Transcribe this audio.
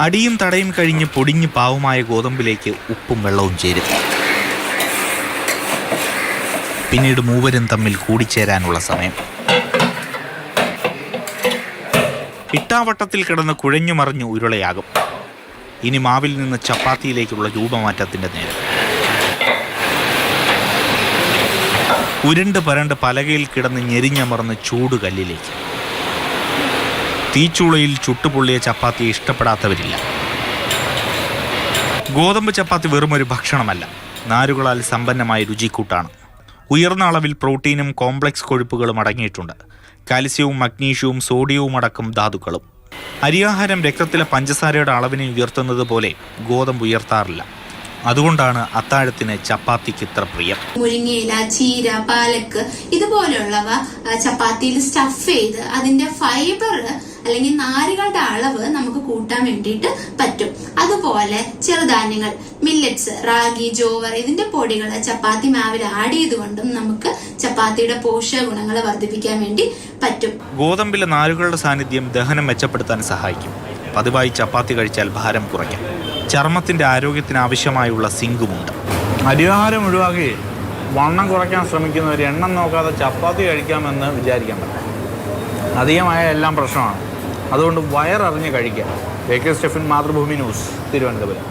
അടിയും തടയും കഴിഞ്ഞ് പൊടിഞ്ഞ് പാവുമായ ഗോതമ്പിലേക്ക് ഉപ്പും വെള്ളവും ചേരും. പിന്നീട് മൂവരും തമ്മിൽ കൂടിച്ചേരാനുള്ള സമയം. ഇട്ടാവട്ടത്തിൽ കിടന്ന് കുഴഞ്ഞു മറിഞ്ഞ് ഉരുളയാകും. ഇനി മാവിൽ നിന്ന് ചപ്പാത്തിയിലേക്കുള്ള രൂപമാറ്റത്തിൻ്റെ നേരം. ഉരുണ്ട് പരണ്ട് പലകയിൽ കിടന്ന് ഞെരിഞ്ഞമർന്ന് ചൂട് കല്ലിലേക്ക്. തീച്ചൂളയിൽ ചുട്ടുപൊള്ളിയ ചപ്പാത്തി ഇഷ്ടപ്പെടാത്തവരില്ല. ഗോതമ്പ് ചപ്പാത്തി വെറുമൊരു ഭക്ഷണമല്ല, നാരുകളാൽ സമ്പന്നമായ രുചിക്കൂട്ടാണ്. ഉയർന്ന അളവിൽ പ്രോട്ടീനും കോംപ്ലക്സ് കൊഴുപ്പുകളും അടങ്ങിയിട്ടുണ്ട്. കാൽസ്യവും മഗ്നീഷ്യവും സോഡിയവും അടക്കം ധാതുക്കളും. അരിയാഹാരം രക്തത്തിലെ പഞ്ചസാരയുടെ അളവിനെ ഉയർത്തുന്നത് പോലെ ഗോതമ്പ് ഉയർത്താറില്ല. അതുകൊണ്ടാണ് അത്താഴത്തിന് ചപ്പാത്തിക്ക് ഇത്ര പ്രിയം. മുരിങ്ങയില, ചീര, പാലക്ക് ഇതുപോലെയുള്ളവ ചപ്പാത്തിയിൽ സ്റ്റഫ് ചെയ്ത് അതിന്റെ ഫൈബർ അല്ലെങ്കിൽ നാരുകളുടെ അളവ് നമുക്ക് കൂട്ടാൻ വേണ്ടിയിട്ട് പറ്റും. അതുപോലെ ചെറുധാന്യങ്ങൾ, മില്ലറ്റ്സ്, റാഗി, ജോവർ ഇതിന്റെ പൊടികൾ ചപ്പാത്തി മാവിൽ ആഡ് ചെയ്തുകൊണ്ടും നമുക്ക് ചപ്പാത്തിയുടെ പോഷക ഗുണങ്ങൾ വർദ്ധിപ്പിക്കാൻ വേണ്ടി പറ്റും. ഗോതമ്പിലെ നാരുകളുടെ സാന്നിധ്യം ദഹനം മെച്ചപ്പെടുത്താൻ സഹായിക്കും. പതിവായി ചപ്പാത്തി കഴിച്ചാൽ ഭാരം കുറയ്ക്കാം. ചർമ്മത്തിന്റെ ആരോഗ്യത്തിന് ആവശ്യമായുള്ള സിങ്കുമുണ്ട്. അരിയാഹാരം ഒഴിവാക്കി വണ്ണം കുറയ്ക്കാൻ ശ്രമിക്കുന്നവർ എണ്ണം നോക്കാതെ ചപ്പാത്തി കഴിക്കാമെന്ന് വിചാരിക്കാൻ പറ്റില്ല. അധികമായ എല്ലാം പ്രശ്നമാണ്. അതുകൊണ്ട് വയററിഞ്ഞ് കഴിക്കുക. AK Stephin, Mathrubhumi news, Thiruvananthapuram.